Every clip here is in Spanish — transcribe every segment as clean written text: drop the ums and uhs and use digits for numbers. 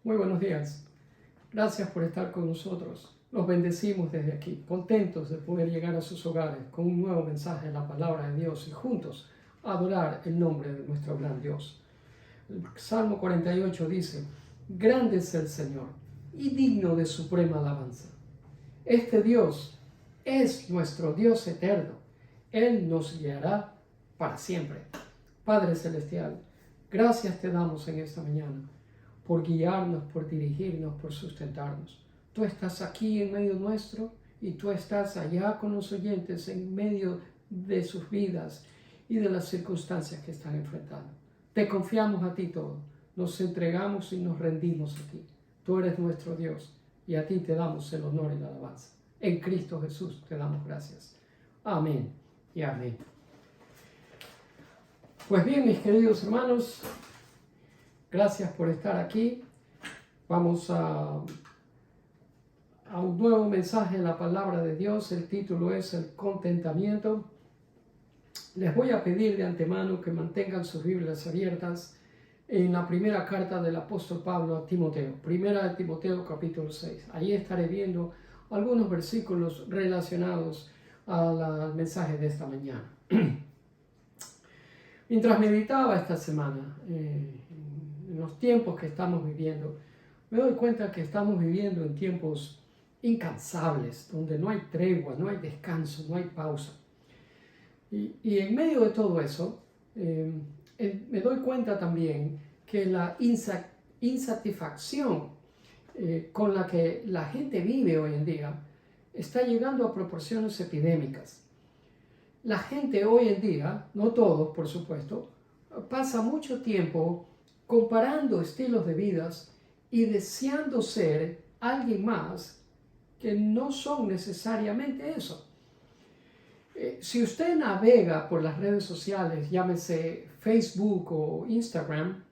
Muy buenos días. Gracias por estar con nosotros. Los bendecimos desde aquí, contentos de poder llegar a sus hogares con un nuevo mensaje de la palabra de Dios y juntos adorar el nombre de nuestro gran Dios. El Salmo 48 dice: Grande es el Señor y digno de suprema alabanza. Este Dios es nuestro Dios eterno. Él nos guiará para siempre. Padre Celestial, gracias te damos en esta mañana por guiarnos, por dirigirnos, por sustentarnos. Tú estás aquí en medio nuestro y tú estás allá con los oyentes en medio de sus vidas y de las circunstancias que están enfrentando. Te confiamos a ti todo, nos entregamos y nos rendimos a ti. Tú eres nuestro Dios y a ti te damos el honor y la alabanza. En Cristo Jesús te damos gracias. Amén y amén. Pues bien, mis queridos hermanos, gracias por estar aquí. Vamos a un nuevo mensaje en la palabra de Dios. El título es el contentamiento. Les voy a pedir de antemano que mantengan sus Biblias abiertas en la primera carta del apóstol Pablo a Timoteo. Primera de Timoteo capítulo 6. Ahí estaré viendo algunos versículos relacionados al mensaje de esta mañana. Mientras meditaba esta semana en los tiempos que estamos viviendo, me doy cuenta que estamos viviendo en tiempos incansables, donde no hay tregua, no hay descanso, no hay pausa. Y en medio de todo eso, me doy cuenta también que la insatisfacción con la que la gente vive hoy en día está llegando a proporciones epidémicas. La gente hoy en día, no todos por supuesto, pasa mucho tiempo comparando estilos de vidas y deseando ser alguien más que no son necesariamente eso. Si usted navega por las redes sociales, llámese Facebook o Instagram,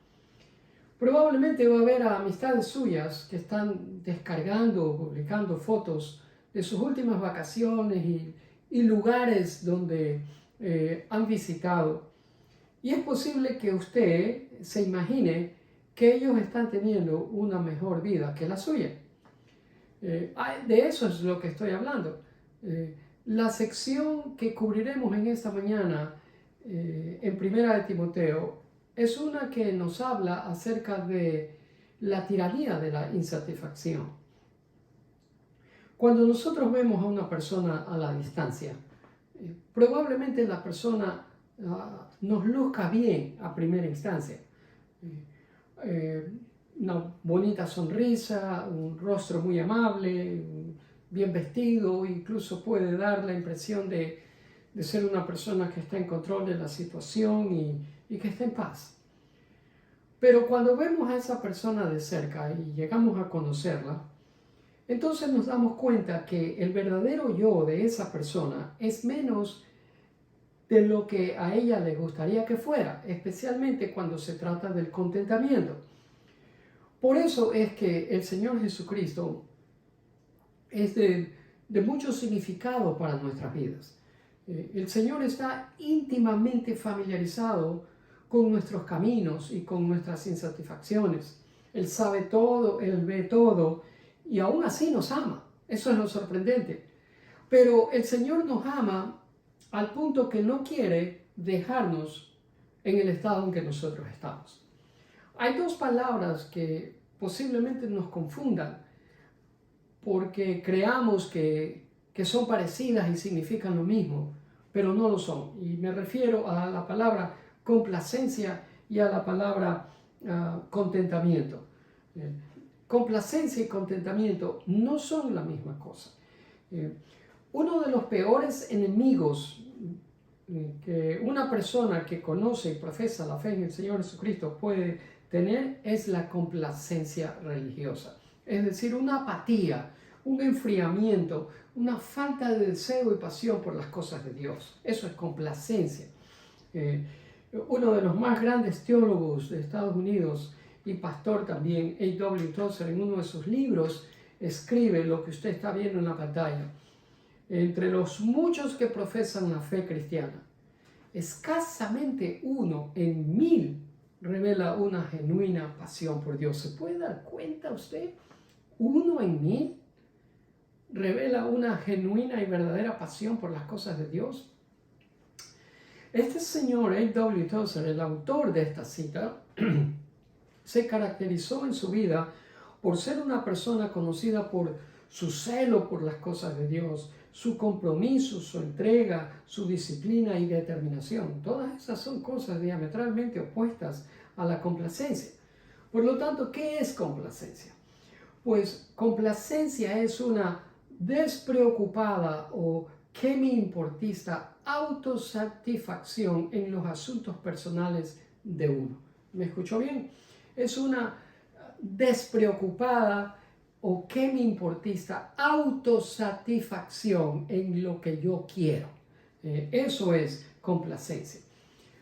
probablemente va a ver a amistades suyas que están descargando o publicando fotos de sus últimas vacaciones y lugares donde han visitado. Y es posible que usted se imagine que ellos están teniendo una mejor vida que la suya. De eso es lo que estoy hablando. La sección que cubriremos en esta mañana en Primera de Timoteo es una que nos habla acerca de la tiranía de la insatisfacción. Cuando nosotros vemos a una persona a la distancia, probablemente la persona nos luzca bien a primera instancia. Una bonita sonrisa, un rostro muy amable, bien vestido, incluso puede dar la impresión de ser una persona que está en control de la situación y que está en paz. Pero cuando vemos a esa persona de cerca y llegamos a conocerla, entonces nos damos cuenta que el verdadero yo de esa persona es menos de lo que a ella le gustaría que fuera, especialmente cuando se trata del contentamiento. Por eso es que el Señor Jesucristo es de mucho significado para nuestras vidas. El Señor está íntimamente familiarizado con nuestros caminos y con nuestras insatisfacciones. Él sabe todo, Él ve todo y aún así nos ama. Eso es lo sorprendente. Pero el Señor nos ama al punto que no quiere dejarnos en el estado en que nosotros estamos. Hay dos palabras que posiblemente nos confundan porque creamos que son parecidas y significan lo mismo, pero no lo son. Y me refiero a la palabra complacencia y a la palabra contentamiento. Complacencia y contentamiento no son la misma cosa. Uno de los peores enemigos que una persona que conoce y profesa la fe en el Señor Jesucristo puede tener es la complacencia religiosa. Es decir, una apatía, un enfriamiento, una falta de deseo y pasión por las cosas de Dios. Eso es complacencia. Uno de los más grandes teólogos de Estados Unidos y pastor también, A.W. Tozer, en uno de sus libros, escribe lo que usted está viendo en la pantalla. Entre los muchos que profesan la fe cristiana, escasamente 1 en 1000 revela una genuina pasión por Dios. ¿Se puede dar cuenta usted? 1 en 1000 revela una genuina y verdadera pasión por las cosas de Dios. Este señor A.W. Tozer, el autor de esta cita, se caracterizó en su vida por ser una persona conocida por su celo por las cosas de Dios, su compromiso, su entrega, su disciplina y determinación. Todas esas son cosas diametralmente opuestas a la complacencia. Por lo tanto, ¿qué es complacencia? Pues complacencia es una despreocupada o que me importista autosatisfacción en los asuntos personales de uno. ¿Me escuchó bien? Es una despreocupada o que me importista autosatisfacción en lo que yo quiero. Eso es complacencia.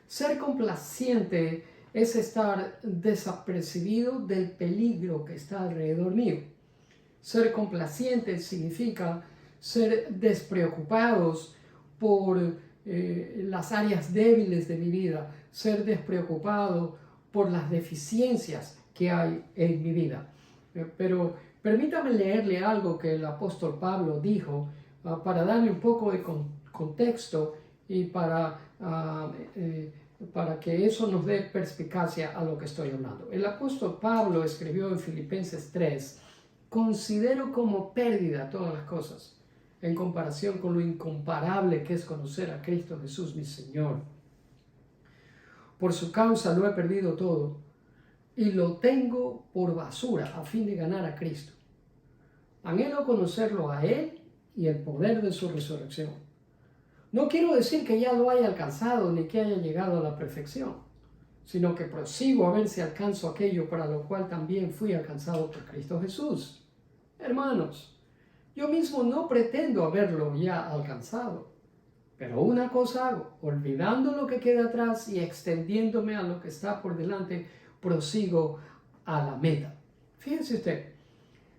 Ser complaciente es estar desapercibido del peligro que está alrededor mío. Ser complaciente significa ser despreocupados por las áreas débiles de mi vida, ser despreocupado por las deficiencias que hay en mi vida. Pero permítame leerle algo que el apóstol Pablo dijo para darle un poco de contexto y para que eso nos dé perspicacia a lo que estoy hablando. El apóstol Pablo escribió en Filipenses 3, considero como pérdida todas las cosas en comparación con lo incomparable que es conocer a Cristo Jesús mi Señor. Por su causa lo he perdido todo y lo tengo por basura a fin de ganar a Cristo. Anhelo conocerlo a Él y el poder de su resurrección. No quiero decir que ya lo haya alcanzado ni que haya llegado a la perfección, sino que prosigo a ver si alcanzo aquello para lo cual también fui alcanzado por Cristo Jesús. Hermanos, yo mismo no pretendo haberlo ya alcanzado, pero una cosa hago, olvidando lo que queda atrás y extendiéndome a lo que está por delante, prosigo a la meta. Fíjense usted,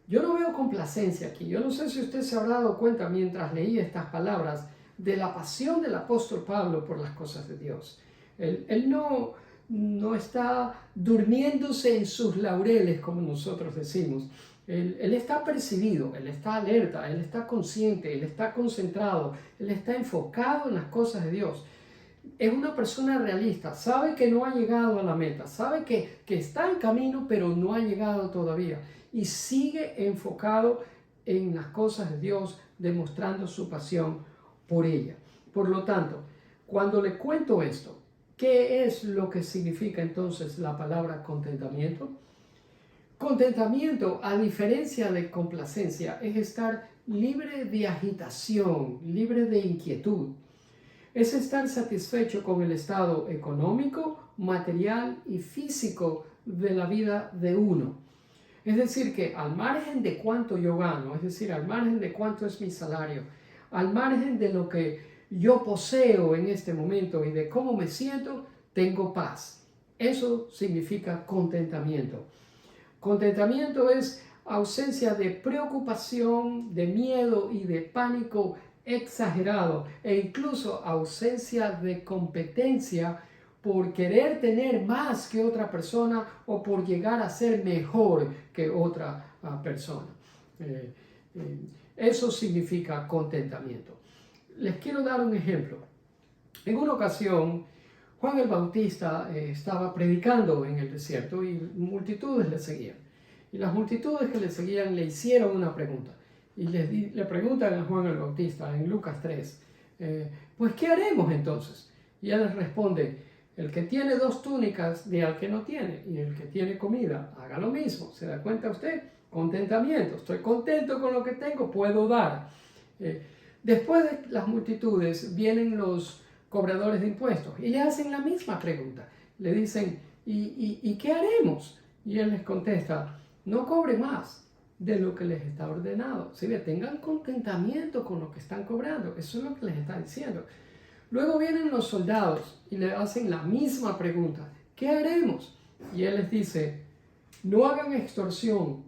yo no veo complacencia aquí. Yo no sé si usted se habrá dado cuenta mientras leía estas palabras de la pasión del apóstol Pablo por las cosas de Dios. Él no está durmiéndose en sus laureles, como nosotros decimos. Él está percibido, él está alerta, él está consciente, él está concentrado, él está enfocado en las cosas de Dios. Es una persona realista, sabe que no ha llegado a la meta, sabe que está en camino, pero no ha llegado todavía. Y sigue enfocado en las cosas de Dios, demostrando su pasión por ella. Por lo tanto, cuando le cuento esto, ¿qué es lo que significa entonces la palabra contentamiento? Contentamiento, a diferencia de complacencia, es estar libre de agitación, libre de inquietud. Es estar satisfecho con el estado económico, material y físico de la vida de uno. Es decir, que al margen de cuánto yo gano, es decir, al margen de cuánto es mi salario, al margen de lo que yo poseo en este momento y de cómo me siento, tengo paz. Eso significa contentamiento. Contentamiento es ausencia de preocupación, de miedo y de pánico exagerado e incluso ausencia de competencia por querer tener más que otra persona o por llegar a ser mejor que otra persona. Eso significa contentamiento. Les quiero dar un ejemplo. En una ocasión, Juan el Bautista estaba predicando en el desierto y multitudes le seguían. Y las multitudes que le seguían le hicieron una pregunta. Y le preguntan a Juan el Bautista en Lucas 3, pues ¿qué haremos entonces? Y él les responde, el que tiene 2 túnicas, dé al que no tiene, y el que tiene comida, haga lo mismo. ¿Se da cuenta usted? Contentamiento. Estoy contento con lo que tengo, puedo dar. Después de las multitudes vienen los cobradores de impuestos y le hacen la misma pregunta. Le dicen, ¿y qué haremos? Y él les contesta, no cobre más de lo que les está ordenado. Si tengan contentamiento con lo que están cobrando. Eso es lo que les está diciendo. Luego vienen los soldados y le hacen la misma pregunta. ¿Qué haremos? Y él les dice, no hagan extorsión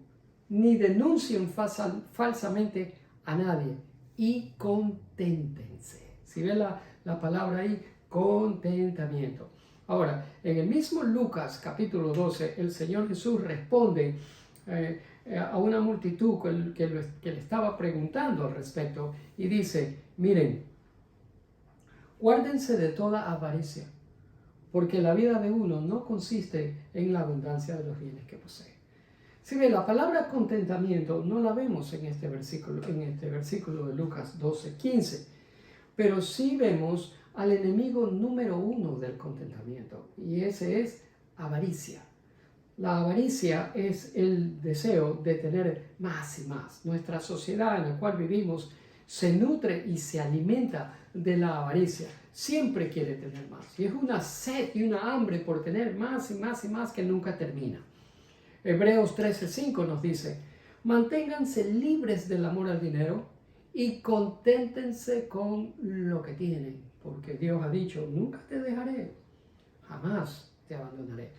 ni denuncien falsamente a nadie y conténtense. Si ve la palabra ahí, contentamiento. Ahora, en el mismo Lucas capítulo 12, el Señor Jesús responde a una multitud que le estaba preguntando al respecto y dice, miren, guárdense de toda avaricia, porque la vida de uno no consiste en la abundancia de los bienes que posee. Si ve, la palabra contentamiento no la vemos en este versículo de Lucas 12:15, pero sí vemos al enemigo número uno del contentamiento, y ese es avaricia. La avaricia es el deseo de tener más y más. Nuestra sociedad en la cual vivimos se nutre y se alimenta de la avaricia. Siempre quiere tener más. Y es una sed y una hambre por tener más y más y más que nunca termina. Hebreos 13:5 nos dice, manténganse libres del amor al dinero y conténtense con lo que tienen, porque Dios ha dicho, nunca te dejaré, jamás te abandonaré.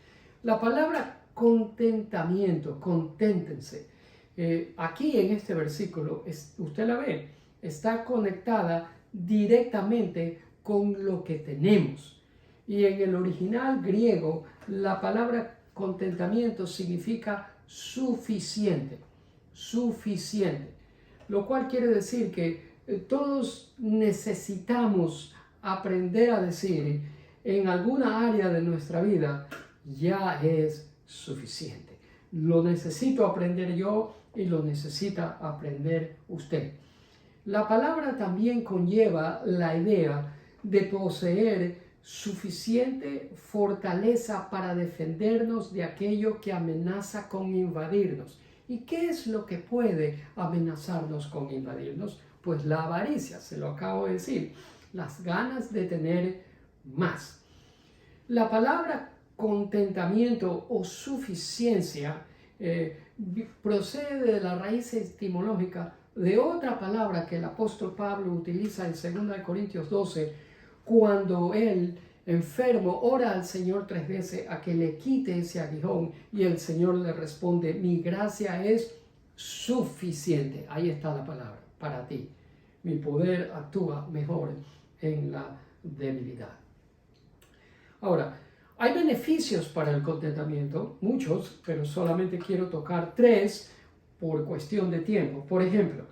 La palabra contentamiento, conténtense, aquí en este versículo, usted la ve, está conectada directamente con lo que tenemos. Y en el original griego, la palabra contentamiento significa suficiente, suficiente, lo cual quiere decir que todos necesitamos aprender a decir en alguna área de nuestra vida, ya es suficiente. Lo necesito aprender yo y lo necesita aprender usted. La palabra también conlleva la idea de poseer suficiente fortaleza para defendernos de aquello que amenaza con invadirnos. ¿Y qué es lo que puede amenazarnos con invadirnos? Pues la avaricia, se lo acabo de decir, las ganas de tener más. La palabra contentamiento o suficiencia procede de la raíz etimológica de otra palabra que el apóstol Pablo utiliza en 2 Corintios 12, cuando él, enfermo, ora al Señor 3 veces a que le quite ese aguijón y el Señor le responde, mi gracia es suficiente. Ahí está la palabra, para ti. Mi poder actúa mejor en la debilidad. Ahora, hay beneficios para el contentamiento, muchos, pero solamente quiero tocar 3 por cuestión de tiempo. Por ejemplo,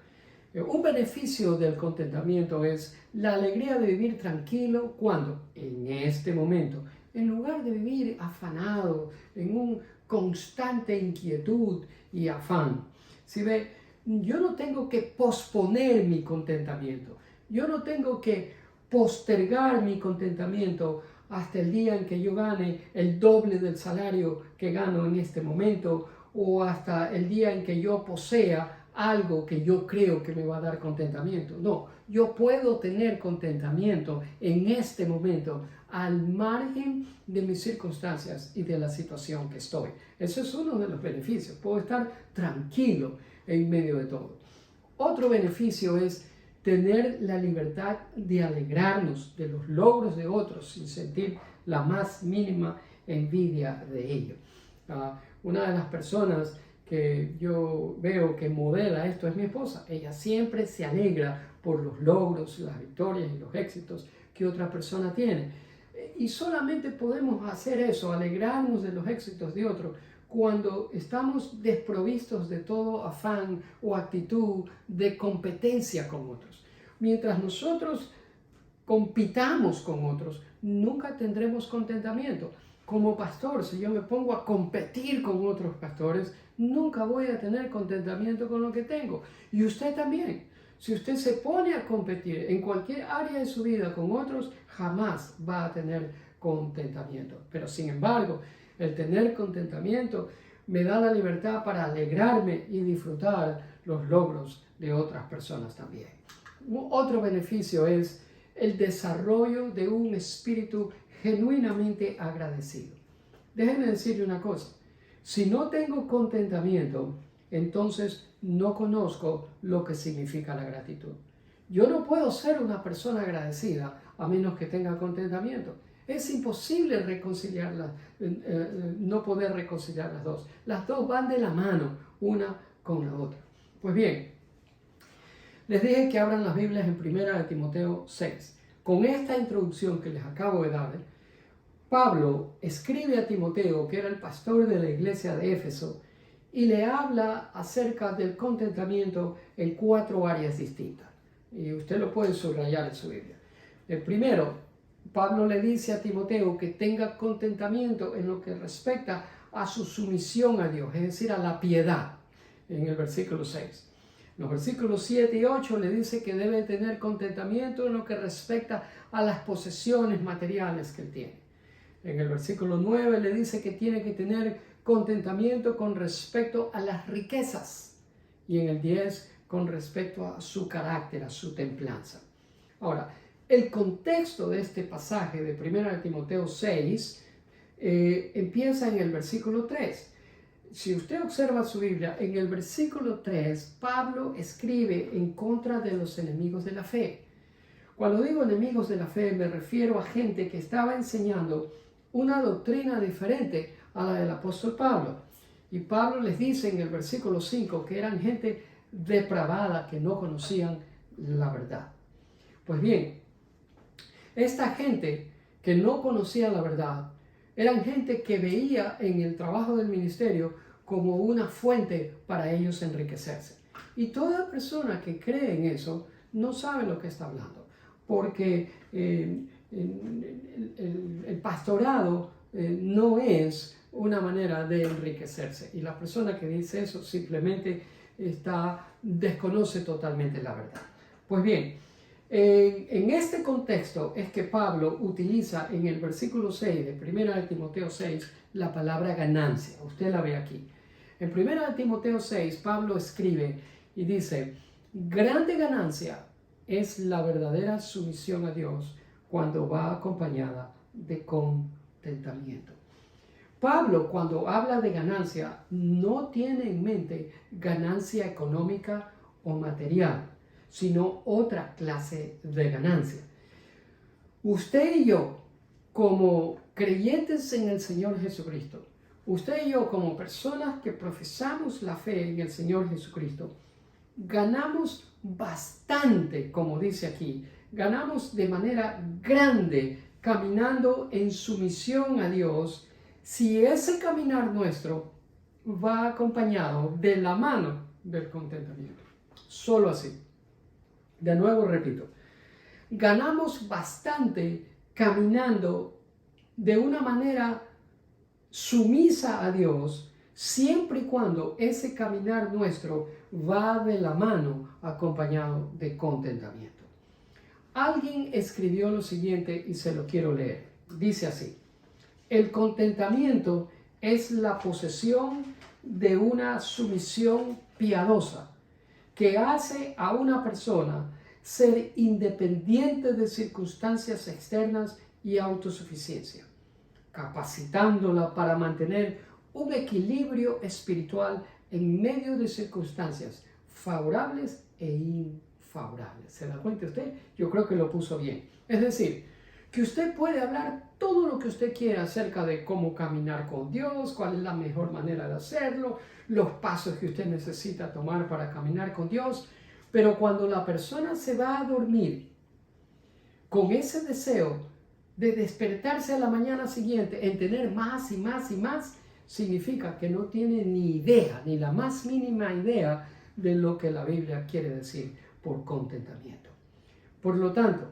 un beneficio del contentamiento es la alegría de vivir tranquilo. ¿Cuándo? En este momento. En lugar de vivir afanado, en un constante inquietud y afán. Si ve, yo no tengo que posponer mi contentamiento. Yo no tengo que postergar mi contentamiento hasta el día en que yo gane el doble del salario que gano en este momento, o hasta el día en que yo posea algo que yo creo que me va a dar contentamiento. No, yo puedo tener contentamiento en este momento al margen de mis circunstancias y de la situación que estoy. Eso es uno de los beneficios. Puedo estar tranquilo en medio de todo. Otro beneficio es tener la libertad de alegrarnos de los logros de otros sin sentir la más mínima envidia de ellos. Una de las personas que yo veo que modela esto es mi esposa. Ella siempre se alegra por los logros, las victorias y los éxitos que otra persona tiene. Y solamente podemos hacer eso, alegrarnos de los éxitos de otro, cuando estamos desprovistos de todo afán o actitud de competencia con otros. Mientras nosotros compitamos con otros, nunca tendremos contentamiento. Como pastor, si yo me pongo a competir con otros pastores, nunca voy a tener contentamiento con lo que tengo. Y usted también. Si usted se pone a competir en cualquier área de su vida con otros, jamás va a tener contentamiento. Pero sin embargo, el tener contentamiento me da la libertad para alegrarme y disfrutar los logros de otras personas también. Otro beneficio es el desarrollo de un espíritu genuinamente agradecido. Déjenme decirle una cosa, si no tengo contentamiento, entonces no conozco lo que significa la gratitud. Yo no puedo ser una persona agradecida a menos que tenga contentamiento. Es imposible no poder reconciliar las dos. Las dos van de la mano, una con la otra. Pues bien, les dije que abran las Biblias en 1 Timoteo 6. Con esta introducción que les acabo de dar, Pablo escribe a Timoteo, que era el pastor de la iglesia de Éfeso, y le habla acerca del contentamiento en 4 áreas distintas. Y usted lo puede subrayar en su Biblia. El primero, Pablo le dice a Timoteo que tenga contentamiento en lo que respecta a su sumisión a Dios, es decir, a la piedad, en el versículo 6. En los versículos 7 y 8 le dice que debe tener contentamiento en lo que respecta a las posesiones materiales que él tiene. En el versículo 9 le dice que tiene que tener contentamiento con respecto a las riquezas. Y en el 10 con respecto a su carácter, a su templanza. Ahora, el contexto de este pasaje de 1 Timoteo 6 empieza en el versículo 3. Si usted observa su Biblia, en el versículo 3, Pablo escribe en contra de los enemigos de la fe. Cuando digo enemigos de la fe, me refiero a gente que estaba enseñando una doctrina diferente a la del apóstol Pablo. Y Pablo les dice en el versículo 5 que eran gente depravada, que no conocían la verdad. Pues bien, esta gente que no conocía la verdad, eran gente que veía en el trabajo del ministerio como una fuente para ellos enriquecerse. Y toda persona que cree en eso no sabe lo que está hablando, porque el pastorado no es una manera de enriquecerse. Y la persona que dice eso simplemente desconoce totalmente la verdad. Pues bien, en este contexto es que Pablo utiliza en el versículo 6 de 1 Timoteo 6 la palabra ganancia. Usted la ve aquí. En 1 Timoteo 6 Pablo escribe y dice: grande ganancia es la verdadera sumisión a Dios cuando va acompañada de contentamiento. Pablo, cuando habla de ganancia, no tiene en mente ganancia económica o material, sino otra clase de ganancia. Usted y yo, como creyentes en el Señor Jesucristo, usted y yo, como personas que profesamos la fe en el Señor Jesucristo, ganamos bastante, como dice aquí, ganamos de manera grande caminando en sumisión a Dios, si ese caminar nuestro va acompañado de la mano del contentamiento. Solo así. De nuevo repito, ganamos bastante caminando de una manera sumisa a Dios, siempre y cuando ese caminar nuestro va de la mano acompañado de contentamiento. Alguien escribió lo siguiente y se lo quiero leer. Dice así: el contentamiento es la posesión de una sumisión piadosa que hace a una persona ser independiente de circunstancias externas y autosuficiencia, capacitándola para mantener un equilibrio espiritual en medio de circunstancias favorables e infavorables. ¿Se da cuenta usted? Yo creo que lo puso bien. Es decir, que usted puede hablar todo lo que usted quiera acerca de cómo caminar con Dios, cuál es la mejor manera de hacerlo, los pasos que usted necesita tomar para caminar con Dios, pero cuando la persona se va a dormir con ese deseo de despertarse a la mañana siguiente en tener más y más y más, significa que no tiene ni idea, ni la más mínima idea de lo que la Biblia quiere decir por contentamiento. Por lo tanto,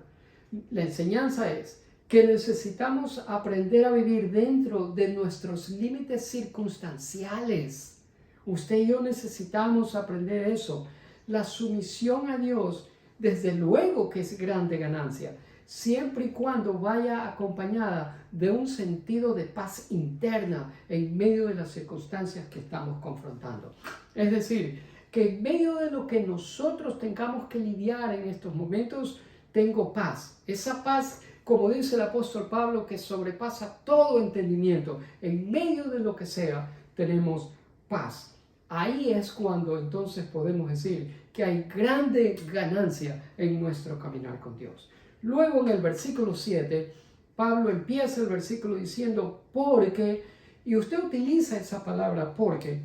la enseñanza es que necesitamos aprender a vivir dentro de nuestros límites circunstanciales. Usted y yo necesitamos aprender eso. La sumisión a Dios, desde luego que es grande ganancia, siempre y cuando vaya acompañada de un sentido de paz interna en medio de las circunstancias que estamos confrontando. Es decir, que en medio de lo que nosotros tengamos que lidiar en estos momentos, tengo paz. Esa paz, como dice el apóstol Pablo, que sobrepasa todo entendimiento. En medio de lo que sea, tenemos paz. Ahí es cuando entonces podemos decir que hay grande ganancia en nuestro caminar con Dios. Luego en el versículo 7, Pablo empieza el versículo diciendo porque, y usted utiliza esa palabra porque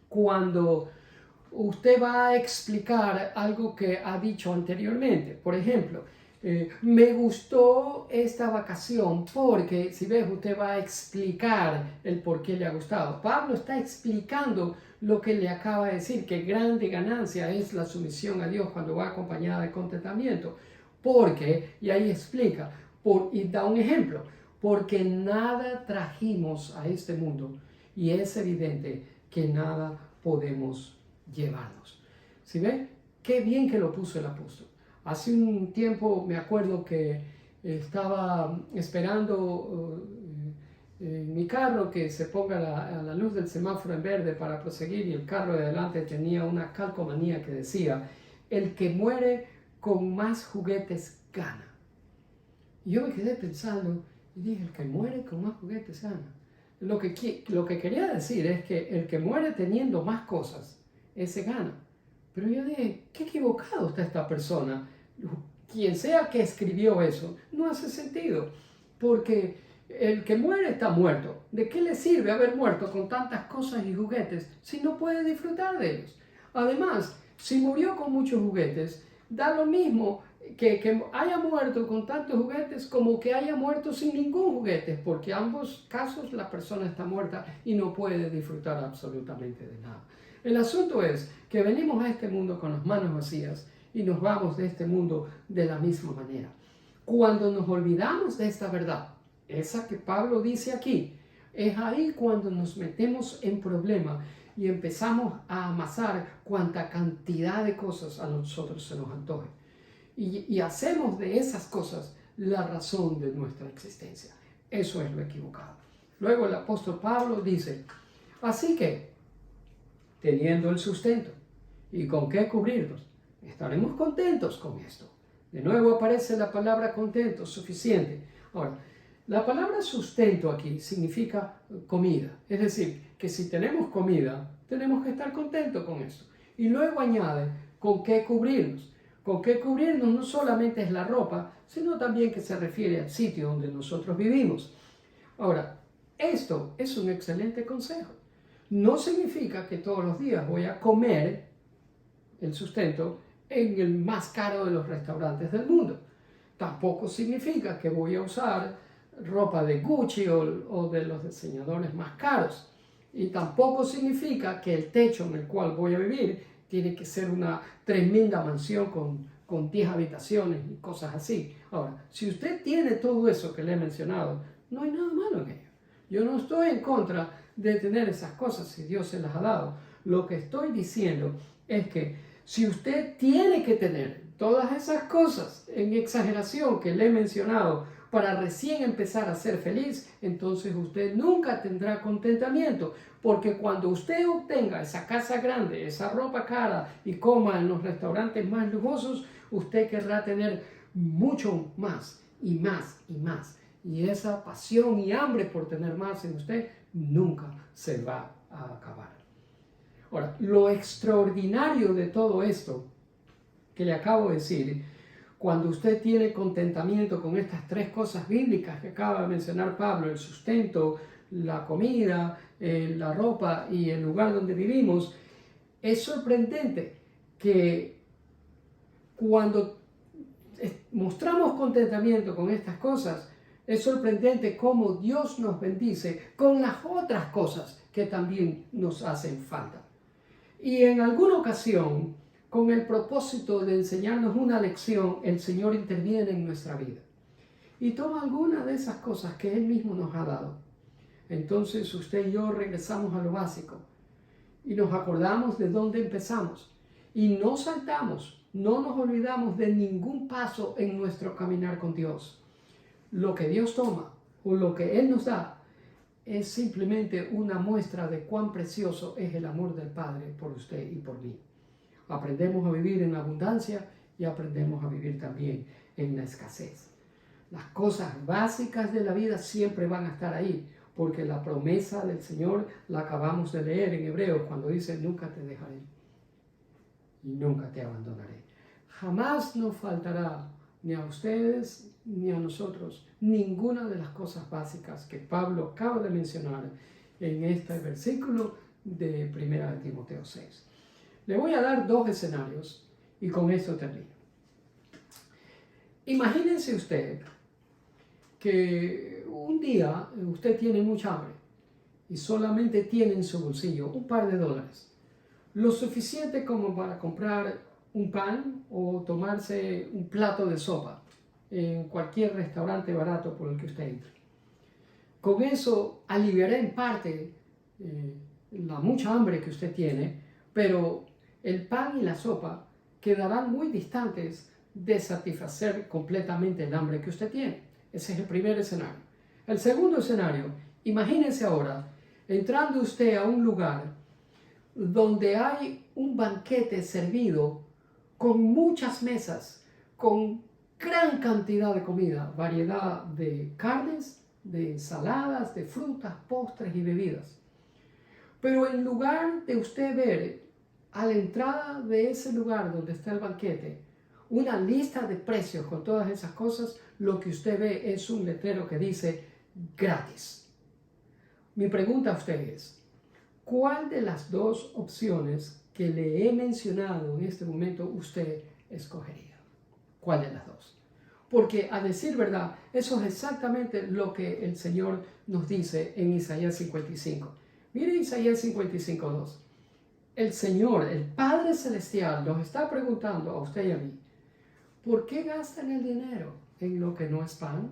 cuando usted va a explicar algo que ha dicho anteriormente. Por ejemplo, Me gustó esta vacación porque, si ves, usted va a explicar el por qué le ha gustado. Pablo está explicando lo que le acaba de decir, que grande ganancia es la sumisión a Dios cuando va acompañada de contentamiento. Porque, y ahí explica, y da un ejemplo, porque nada trajimos a este mundo y es evidente que nada podemos llevarnos. ¿Sí ven? Qué bien que lo puso el apóstol. Hace un tiempo me acuerdo que estaba esperando en mi carro que se ponga la luz del semáforo en verde para proseguir, y el carro de adelante tenía una calcomanía que decía: el que muere con más juguetes gana. Y yo me quedé pensando y dije: el que muere con más juguetes gana. Lo que quería decir es que el que muere teniendo más cosas, ese gana. Pero yo dije: qué equivocado está esta persona. Quien sea que escribió eso, no hace sentido. Porque el que muere está muerto. ¿De qué le sirve haber muerto con tantas cosas y juguetes si no puede disfrutar de ellos? Además, si murió con muchos juguetes, da lo mismo que haya muerto con tantos juguetes como que haya muerto sin ningún juguete, porque en ambos casos la persona está muerta y no puede disfrutar absolutamente de nada. El asunto es que venimos a este mundo con las manos vacías y nos vamos de este mundo de la misma manera. Cuando nos olvidamos de esta verdad, esa que Pablo dice aquí, es ahí cuando nos metemos en problema y empezamos a amasar cuanta cantidad de cosas a nosotros se nos antoje. Y hacemos de esas cosas la razón de nuestra existencia. Eso es lo equivocado. Luego el apóstol Pablo dice: así que, teniendo el sustento y con qué cubrirnos, estaremos contentos con esto. De nuevo aparece la palabra contento, suficiente. Ahora, la palabra sustento aquí significa comida. Es decir, que si tenemos comida, tenemos que estar contentos con esto. Y luego añade, con qué cubrirnos. Con qué cubrirnos no solamente es la ropa, sino también que se refiere al sitio donde nosotros vivimos. Ahora, esto es un excelente consejo. No significa que todos los días voy a comer el sustento en el más caro de los restaurantes del mundo. Tampoco significa que voy a usar ropa de Gucci o de los diseñadores más caros. Y tampoco significa que el techo en el cual voy a vivir tiene que ser una tremenda mansión con 10 habitaciones y cosas así. Ahora, si usted tiene todo eso que le he mencionado, no hay nada malo en ello. Yo no estoy en contra de tener esas cosas si Dios se las ha dado. Lo que estoy diciendo es que si usted tiene que tener todas esas cosas en exageración que le he mencionado para recién empezar a ser feliz, entonces usted nunca tendrá contentamiento, porque cuando usted obtenga esa casa grande, esa ropa cara y coma en los restaurantes más lujosos, usted querrá tener mucho más y más y más. Y esa pasión y hambre por tener más en usted nunca se va a acabar. Ahora, lo extraordinario de todo esto que le acabo de decir, cuando usted tiene contentamiento con estas tres cosas bíblicas que acaba de mencionar Pablo: el sustento, la comida, la ropa y el lugar donde vivimos, es sorprendente que cuando mostramos contentamiento con estas cosas, es sorprendente cómo Dios nos bendice con las otras cosas que también nos hacen falta. Y en alguna ocasión, con el propósito de enseñarnos una lección, el Señor interviene en nuestra vida y toma alguna de esas cosas que Él mismo nos ha dado. Entonces usted y yo regresamos a lo básico y nos acordamos de dónde empezamos y no saltamos, no nos olvidamos de ningún paso en nuestro caminar con Dios. Lo que Dios toma o lo que Él nos da es simplemente una muestra de cuán precioso es el amor del Padre por usted y por mí. Aprendemos a vivir en la abundancia y aprendemos a vivir también en la escasez. Las cosas básicas de la vida siempre van a estar ahí, porque la promesa del Señor la acabamos de leer en Hebreos cuando dice: nunca te dejaré y nunca te abandonaré. Jamás nos faltará ni a ustedes ni a nosotros ninguna de las cosas básicas que Pablo acaba de mencionar en este versículo de 1 Timoteo 6. Le voy a dar dos escenarios y con esto termino. Imagínense usted que un día usted tiene mucha hambre y solamente tiene en su bolsillo un par de dólares, lo suficiente como para comprar un pan o tomarse un plato de sopa en cualquier restaurante barato por el que usted entre. Con eso aliviará en parte la mucha hambre que usted tiene, pero el pan y la sopa quedarán muy distantes de satisfacer completamente el hambre que usted tiene. Ese es el primer escenario. El segundo escenario, imagínense ahora entrando usted a un lugar donde hay un banquete servido con muchas mesas, con gran cantidad de comida, variedad de carnes, de ensaladas, de frutas, postres y bebidas. Pero en lugar de usted ver a la entrada de ese lugar donde está el banquete una lista de precios con todas esas cosas, lo que usted ve es un letrero que dice gratis. Mi pregunta a usted es, ¿cuál de las dos opciones que le he mencionado en este momento usted escogería? ¿Cuál de las dos? Porque a decir verdad, eso es exactamente lo que el Señor nos dice en Isaías 55. Mire Isaías 55:2. El Señor, el Padre Celestial, nos está preguntando a usted y a mí, ¿por qué gastan el dinero en lo que no es pan?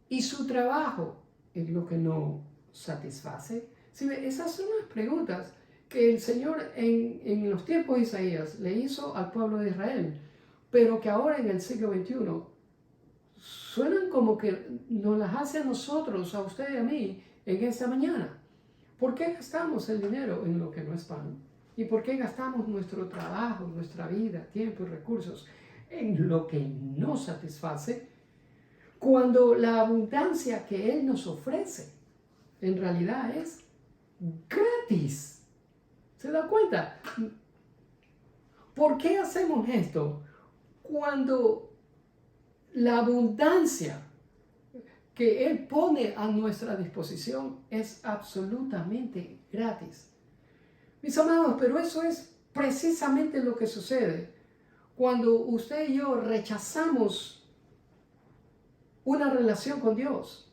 ¿Y su trabajo en lo que no satisface? ¿Sí? Esas son las preguntas que el Señor en los tiempos de Isaías le hizo al pueblo de Israel, pero que ahora en el siglo XXI suenan como que nos las hace a nosotros, a usted y a mí, en esta mañana. ¿Por qué gastamos el dinero en lo que no es pan? ¿Y por qué gastamos nuestro trabajo, nuestra vida, tiempo y recursos en lo que no satisface, cuando la abundancia que Él nos ofrece en realidad es gratis? ¿Se da cuenta? ¿Por qué hacemos esto cuando la abundancia que Él pone a nuestra disposición es absolutamente gratis? Mis amados, pero eso es precisamente lo que sucede cuando usted y yo rechazamos una relación con Dios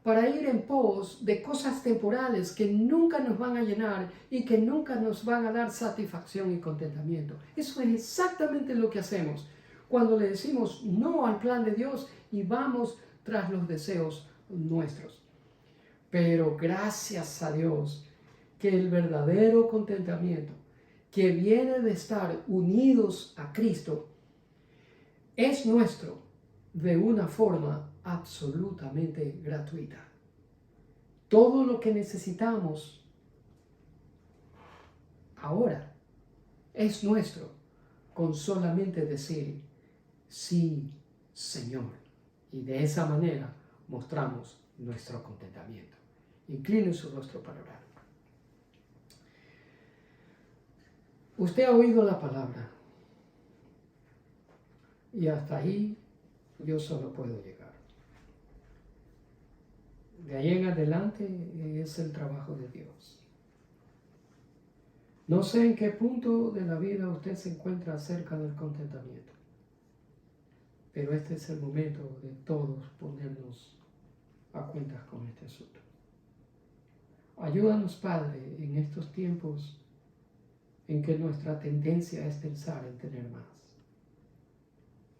para ir en pos de cosas temporales que nunca nos van a llenar y que nunca nos van a dar satisfacción y contentamiento. Eso es exactamente lo que hacemos cuando le decimos no al plan de Dios y vamos tras los deseos nuestros. Pero gracias a Dios que el verdadero contentamiento que viene de estar unidos a Cristo es nuestro de una forma absolutamente gratuita. Todo lo que necesitamos ahora es nuestro con solamente decir sí, Señor. Y de esa manera mostramos nuestro contentamiento. Incline su rostro para orar. Usted ha oído la palabra y hasta ahí yo solo puedo llegar. De ahí en adelante es el trabajo de Dios. No sé en qué punto de la vida usted se encuentra acerca del contentamiento, pero este es el momento de todos ponernos a cuentas con este asunto. Ayúdanos, Padre, en estos tiempos en que nuestra tendencia es pensar en tener más.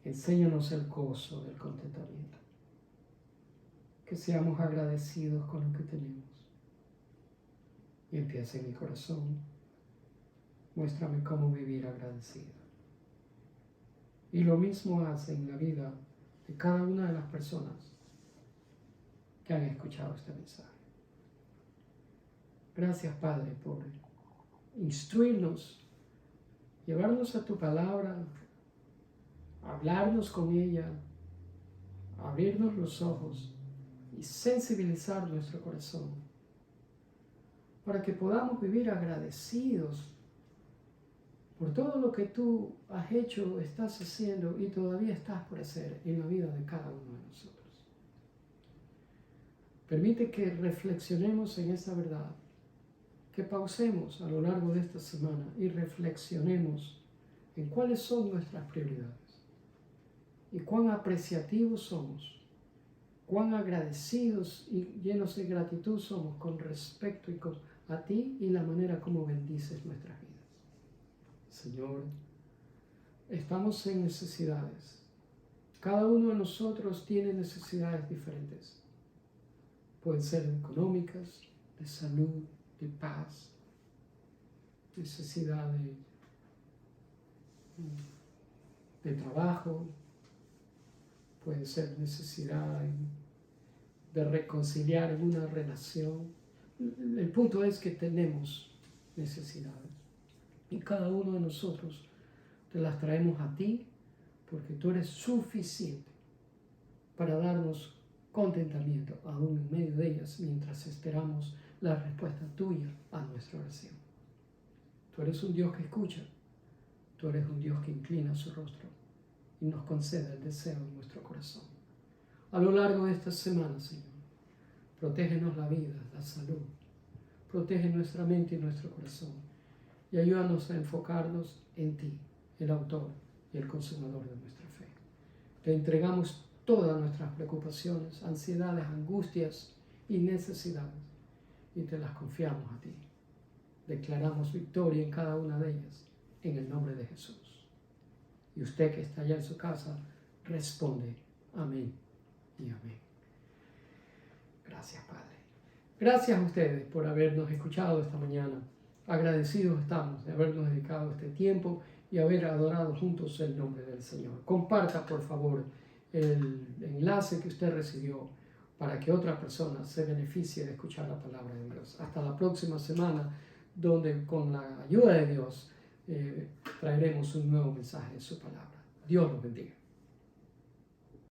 Enséñanos el gozo del contentamiento. Que seamos agradecidos con lo que tenemos. Y empieza en mi corazón. Muéstrame cómo vivir agradecido. Y lo mismo hace en la vida de cada una de las personas que han escuchado este mensaje. Gracias, Padre, por instruirnos, llevarnos a tu palabra, hablarnos con ella, abrirnos los ojos y sensibilizar nuestro corazón para que podamos vivir agradecidos por todo lo que tú has hecho, estás haciendo y todavía estás por hacer en la vida de cada uno de nosotros. Permite que reflexionemos en esa verdad, que pausemos a lo largo de esta semana y reflexionemos en cuáles son nuestras prioridades. y cuán apreciativos somos, cuán agradecidos y llenos de gratitud somos con respecto a ti y la manera como bendices nuestras vidas. Señor, estamos en necesidades. Cada uno de nosotros tiene necesidades diferentes. Pueden ser económicas, de salud, de paz, necesidad de trabajo, puede ser necesidad de reconciliar en una relación. El punto es que tenemos necesidades y cada uno de nosotros te las traemos a ti porque tú eres suficiente para darnos contentamiento aún en medio de ellas mientras esperamos la respuesta tuya a nuestra oración. Tú eres un Dios que escucha, tú eres un Dios que inclina su rostro y nos concede el deseo en nuestro corazón. A lo largo de esta semana, Señor, protégenos la vida, la salud, protege nuestra mente y nuestro corazón y ayúdanos a enfocarnos en ti, el autor y el consumador de nuestra fe. Te entregamos todas nuestras preocupaciones, ansiedades, angustias y necesidades y te las confiamos a ti. Declaramos victoria en cada una de ellas en el nombre de Jesús. Y usted que está allá en su casa, responde amén y amén. Gracias, Padre. Gracias a ustedes por habernos escuchado esta mañana. Agradecidos estamos de habernos dedicado este tiempo y haber adorado juntos el nombre del Señor. Comparta, por favor, el enlace que usted recibió para que otra persona se beneficie de escuchar la palabra de Dios. Hasta la próxima semana, donde con la ayuda de Dios traeremos un nuevo mensaje de su palabra. Dios los bendiga.